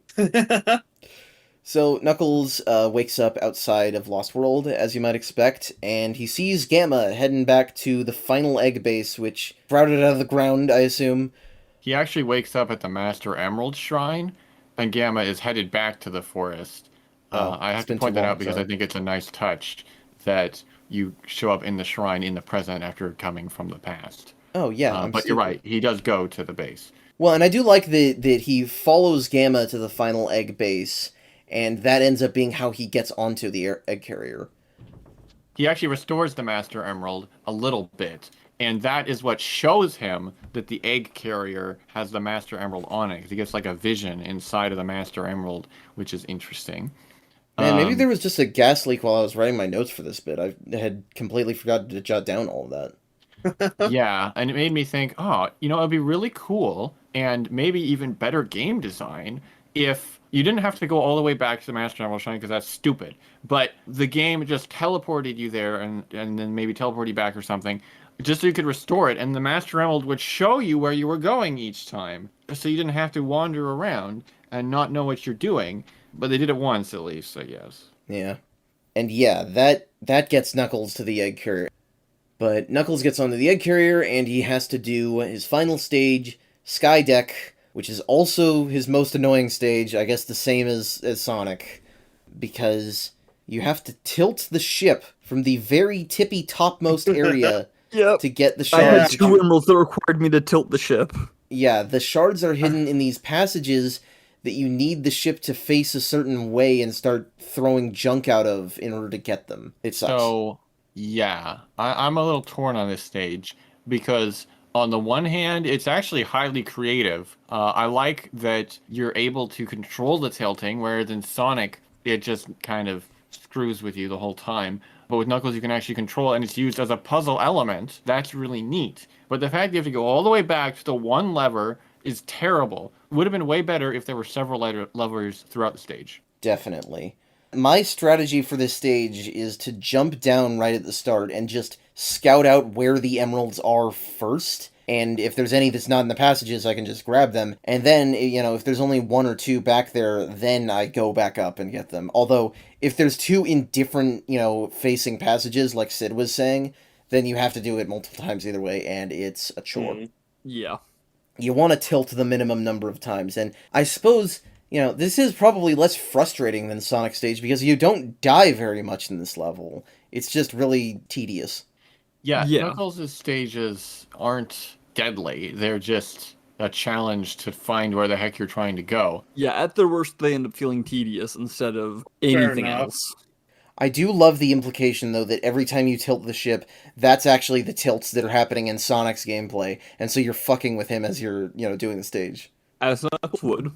So Knuckles wakes up outside of Lost World, as you might expect, and he sees Gamma heading back to the final egg base, which sprouted out of the ground, I assume. He actually wakes up at the Master Emerald Shrine, and Gamma is headed back to the forest. Oh, I it's have to been too point that long, out because I sorry. think it's a nice touch that you show up in the shrine in the present after coming from the past. Oh yeah, I'm But you're stupid. right, he does go to the base. Well, and I do like that he follows Gamma to the final egg base, and that ends up being how he gets onto the egg carrier. He actually restores the Master Emerald a little bit, and that is what shows him that the egg carrier has the Master Emerald on it, because he gets like a vision inside of the Master Emerald, which is interesting. Man, maybe Um, there was just a gas leak while I was writing my notes for this bit. I had completely forgotten to jot down all of that. Yeah, and it made me think, oh, it'd be really cool and maybe even better game design if you didn't have to go all the way back to the Master Emerald Shrine because that's stupid. But the game just teleported you there and then maybe teleported you back or something, just so you could restore it, and the Master Emerald would show you where you were going each time, so you didn't have to wander around and not know what you're doing. But they did it once at least, I guess. Yeah. And yeah, that gets Knuckles to the egg carrier. But Knuckles gets onto the egg carrier and he has to do his final stage, Sky Deck, which is also his most annoying stage, I guess the same as Sonic, because you have to tilt the ship from the very tippy topmost area Yep. to get the I had shards. two emeralds that required me to tilt the ship. Yeah, the shards are hidden in these passages that you need the ship to face a certain way and start throwing junk out of in order to get them. It sucks. So, yeah, I'm a little torn on this stage because, on the one hand, it's actually highly creative. I like that you're able to control the tilting, whereas in Sonic, it just kind of screws with you the whole time. But with Knuckles, you can actually control it, and it's used as a puzzle element. That's really neat. But the fact that you have to go all the way back to the one lever is terrible. Would have been way better if there were several levers throughout the stage. Definitely. My strategy for this stage is to jump down right at the start and just scout out where the emeralds are first. And if there's any that's not in the passages, I can just grab them. And then, if there's only one or two back there, then I go back up and get them. Although, if there's two in different, facing passages, like Sid was saying, then you have to do it multiple times either way, and it's a chore. Yeah. You want to tilt the minimum number of times. And I suppose, this is probably less frustrating than Sonic Stage because you don't die very much in this level. It's just really tedious. Yeah, Yeah. Knuckles' stages aren't deadly. They're just a challenge to find where the heck you're trying to go. Yeah, at their worst, they end up feeling tedious instead of Fair anything enough. else. I do love the implication, though, that every time you tilt the ship, that's actually the tilts that are happening in Sonic's gameplay, and so you're fucking with him as you're, doing the stage. As Knuckles would.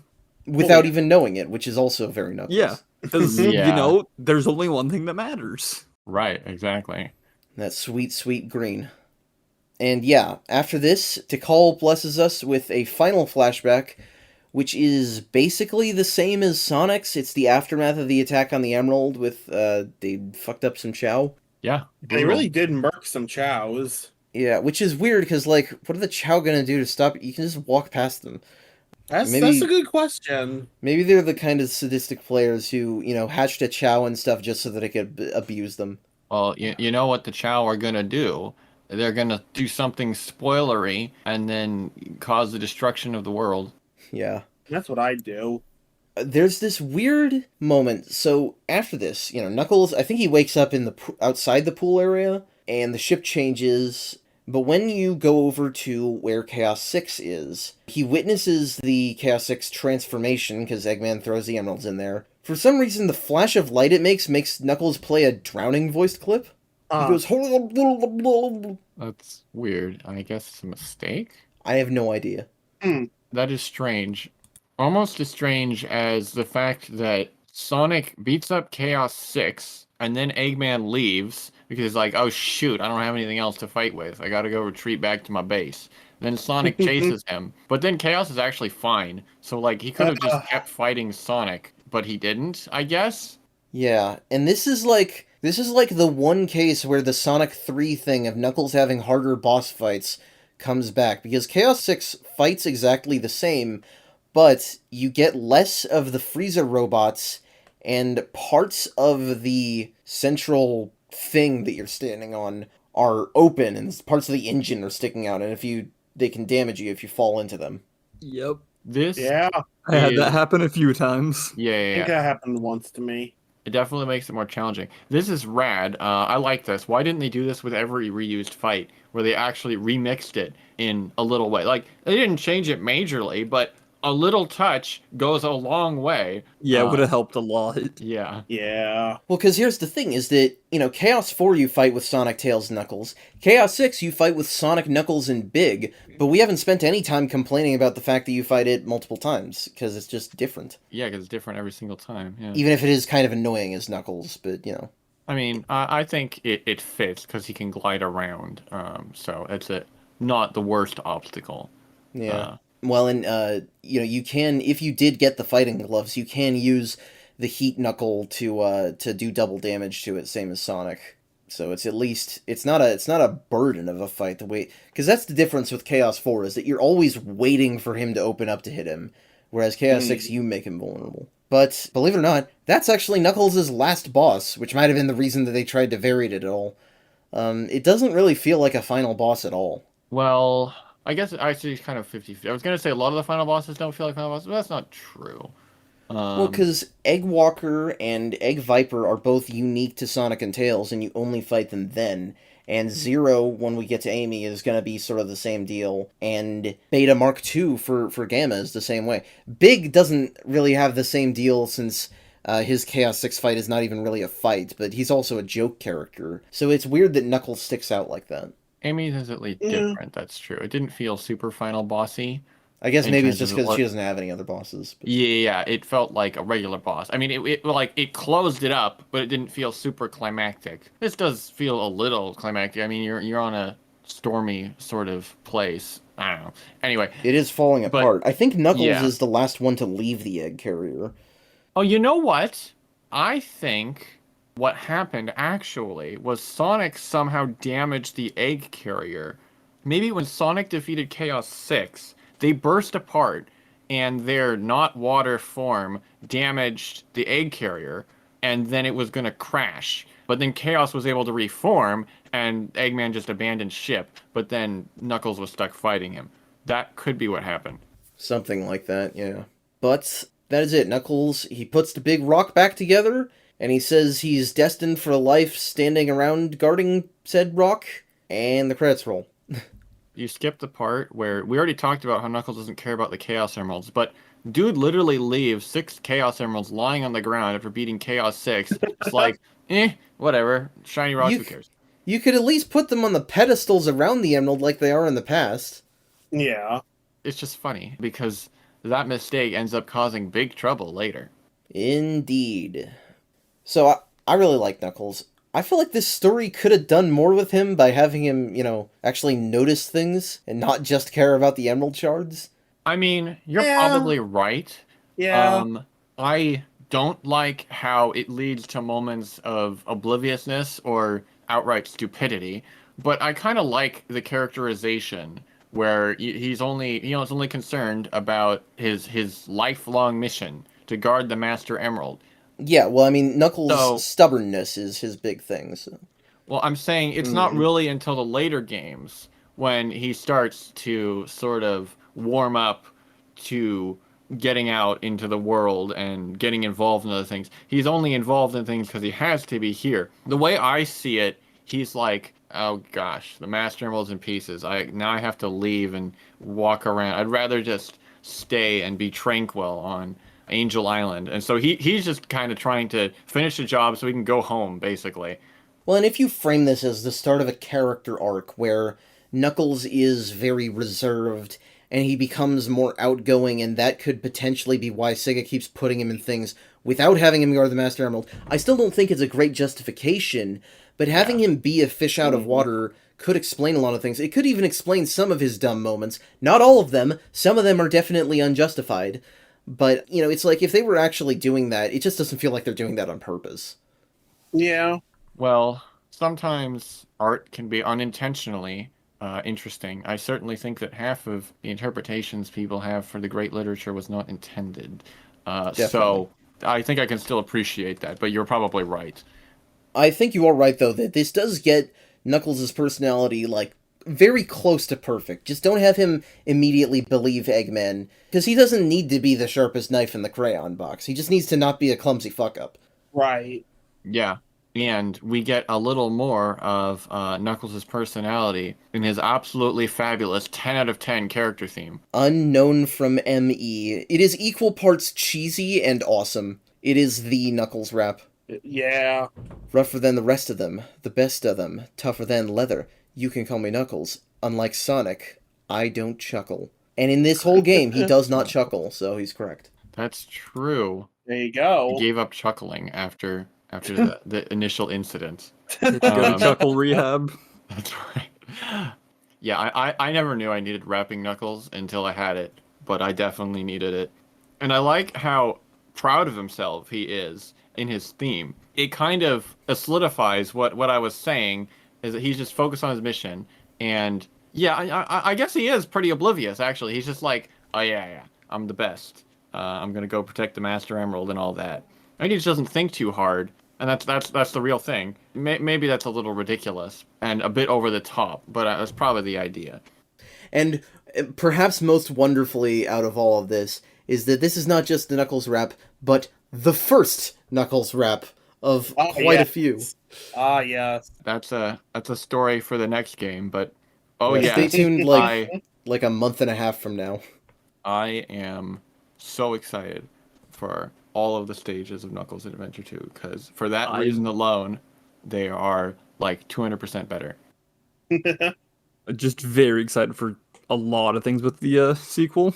Without yeah. even knowing it, which is also very Knuckles. Yeah. Because, Yeah. there's only one thing that matters. Right, exactly. That sweet, sweet green. And yeah, after this, Tikal blesses us with a final flashback, which is basically the same as Sonic's. It's the aftermath of the attack on the Emerald with, they fucked up some Chow. Yeah. They really did murk some chows. Yeah, which is weird, because, what are the Chow gonna do to stop it? You can just walk past them. That's Maybe- a good question. Maybe they're the kind of sadistic players who, hatched a Chow and stuff just so that it could abuse them. Well, you know what the Chow are gonna do? They're gonna do something spoilery and then cause the destruction of the world. Yeah. That's what I'd do. There's this weird moment. So after this, Knuckles, I think he wakes up in the outside the pool area, and the ship changes. But when you go over to where Chaos 6 is, he witnesses the Chaos 6 transformation, because Eggman throws the emeralds in there. For some reason, the flash of light it makes Knuckles play a drowning voiced clip. He goes, That's weird. I guess it's a mistake. I have no idea. That is strange. Almost as strange as the fact that Sonic beats up Chaos 6 and then Eggman leaves because he's like, oh shoot, I don't have anything else to fight with. I gotta go retreat back to my base. Then Sonic chases him. But then Chaos is actually fine. So like he could have just kept fighting Sonic, but he didn't, I guess. Yeah, and this is like the one case where the Sonic 3 thing of Knuckles having harder boss fights comes back, because Chaos 6 fights exactly the same, but you get less of the Frieza robots, and parts of the central thing that you're standing on are open, and parts of the engine are sticking out, and they can damage you if you fall into them. Yep. This Yeah, I had that happen a few times. yeah, I yeah, think yeah. that happened once to me. It definitely makes it more challenging. This is rad. I like this. Why didn't they do this with every reused fight, where they actually remixed it in a little way? Like, they didn't change it majorly, but a little touch goes a long way. Yeah, it would have helped a lot. Yeah. Yeah. Well, because here's the thing, is that, Chaos 4 you fight with Sonic, Tails, Knuckles. Chaos 6 you fight with Sonic, Knuckles, and Big, but we haven't spent any time complaining about the fact that you fight it multiple times, because it's just different. Yeah, because it's different every single time. Yeah. Even if it is kind of annoying as Knuckles, but, I mean, I think it fits because he can glide around. So it's not the worst obstacle. Yeah. Well, and, you can, if you did get the fighting gloves, you can use the Heat Knuckle to do double damage to it, same as Sonic. So it's at least, it's not a burden of a fight to wait, because that's the difference with Chaos 4, is that you're always waiting for him to open up to hit him, whereas Chaos 6, you make him vulnerable. But, believe it or not, that's actually Knuckles' last boss, which might have been the reason that they tried to vary it at all. It doesn't really feel like a final boss at all. Well, I guess actually it's kind of 50-50. I was going to say a lot of the final bosses don't feel like final bosses, but that's not true. Well, because Egg Walker and Egg Viper are both unique to Sonic and Tails, and you only fight them then. And Zero, when we get to Amy, is going to be sort of the same deal. And Beta Mark II for Gamma is the same way. Big doesn't really have the same deal, since his Chaos 6 fight is not even really a fight, but he's also a joke character. So it's weird that Knuckles sticks out like that. Amy's is at least different, that's true. It didn't feel super final bossy. I guess maybe it's terms just of because what- she doesn't have any other bosses. But... Yeah, it felt like a regular boss. I mean, it closed it up, but it didn't feel super climactic. This does feel a little climactic. I mean, you're on a stormy sort of place. I don't know. Anyway, It is falling But- apart. I think Knuckles yeah. is the last one to leave the egg carrier. oh, you know what? I think what happened actually was Sonic somehow damaged the egg carrier. Maybe when Sonic defeated Chaos 6, they burst apart and their not water form damaged the egg carrier, and then it was going to crash. But then Chaos was able to reform, and Eggman just abandoned ship, but then Knuckles was stuck fighting him. That could be what happened. Something like that, yeah. But that is it. Knuckles, he puts the big rock back together, and he says he's destined for a life standing around guarding said rock, and the credits roll. You skipped the part where we already talked about how Knuckles doesn't care about the Chaos Emeralds, but dude literally leaves 6 Chaos Emeralds lying on the ground after beating Chaos 6. It's like, whatever. Shiny rocks, who cares? You could at least put them on the pedestals around the emerald like they are in the past. Yeah. It's just funny because that mistake ends up causing big trouble later. Indeed. So I really like Knuckles. I feel like this story could have done more with him by having him, actually notice things and not just care about the emerald shards. I mean, you're Yeah. probably right. Yeah. I don't like how it leads to moments of obliviousness or outright stupidity, but I kind of like the characterization where he's only, is only concerned about his lifelong mission to guard the Master Emerald. Yeah, well, I mean, Knuckles' So- stubbornness is his big thing, so... Well, I'm saying it's not really until the later games when he starts to sort of warm up to getting out into the world and getting involved in other things. He's only involved in things because he has to be here. The way I see it, he's like, oh gosh, the Master Emerald's in pieces. Now I have to leave and walk around. I'd rather just stay and be tranquil on Angel Island. And so he's just kind of trying to finish the job so he can go home, basically. Well, and if you frame this as the start of a character arc where Knuckles is very reserved and he becomes more outgoing, and that could potentially be why Sega keeps putting him in things without having him guard the Master Emerald, I still don't think it's a great justification, but having him be a fish out of water could explain a lot of things. It could even explain some of his dumb moments. Not all of them. Some of them are definitely unjustified. But, you know, it's like if they were actually doing that, it just doesn't feel like they're doing that on purpose. Yeah. Well, sometimes art can be unintentionally interesting. I certainly think that half of the interpretations people have for the great literature was not intended. So I think I can still appreciate that, but you're probably right. I think you are right, though, that this does get Knuckles' personality, like, very close to perfect. Just don't have him immediately believe Eggman, because he doesn't need to be the sharpest knife in the crayon box. He just needs to not be a clumsy fuck-up. Right. Yeah. And we get a little more of Knuckles' personality in his absolutely fabulous 10 out of 10 character theme. Unknown from ME. It is equal parts cheesy and awesome. It is the Knuckles rap. Yeah. Rougher than the rest of them, the best of them, tougher than leather. You can call me Knuckles. Unlike Sonic, I don't chuckle. And in this whole game, he does not chuckle, so he's correct. That's true. There you go. He gave up chuckling after the initial incident. Go to chuckle rehab. That's right. Yeah, I never knew I needed rapping Knuckles until I had it, but I definitely needed it. And I like how proud of himself he is in his theme. It kind of solidifies what I was saying, is that he's just focused on his mission. And yeah, I guess he is pretty oblivious, actually. He's just like, oh yeah, I'm the best. I'm going to go protect the Master Emerald and all that. And he just doesn't think too hard. And that's the real thing. Maybe that's a little ridiculous and a bit over the top, but that's probably the idea. And perhaps most wonderfully out of all of this is that this is not just the Knuckles rap, but the first Knuckles rap of quite a few. Yes. That's a story for the next game, but Stay tuned like a month and a half from now. I am so excited for all of the stages of Knuckles Adventure 2, because for that reason alone, they are like 200% better. Just very excited for a lot of things with the sequel.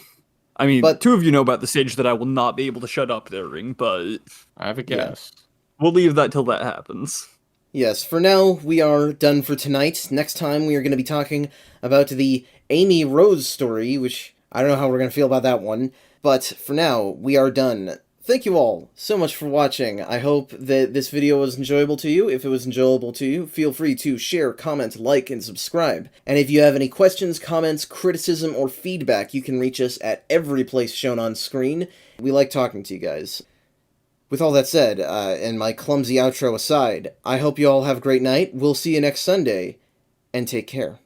I mean, but two of you know about the stage that I will not be able to shut up during, but I have a guess. We'll leave that till that happens. Yes, for now, we are done for tonight. Next time, we are going to be talking about the Amy Rose story, which I don't know how we're going to feel about that one. But for now, we are done. Thank you all so much for watching. I hope that this video was enjoyable to you. If it was enjoyable to you, feel free to share, comment, like, and subscribe. And if you have any questions, comments, criticism, or feedback, you can reach us at every place shown on screen. We like talking to you guys. With all that said, and my clumsy outro aside, I hope you all have a great night. We'll see you next Sunday, and take care.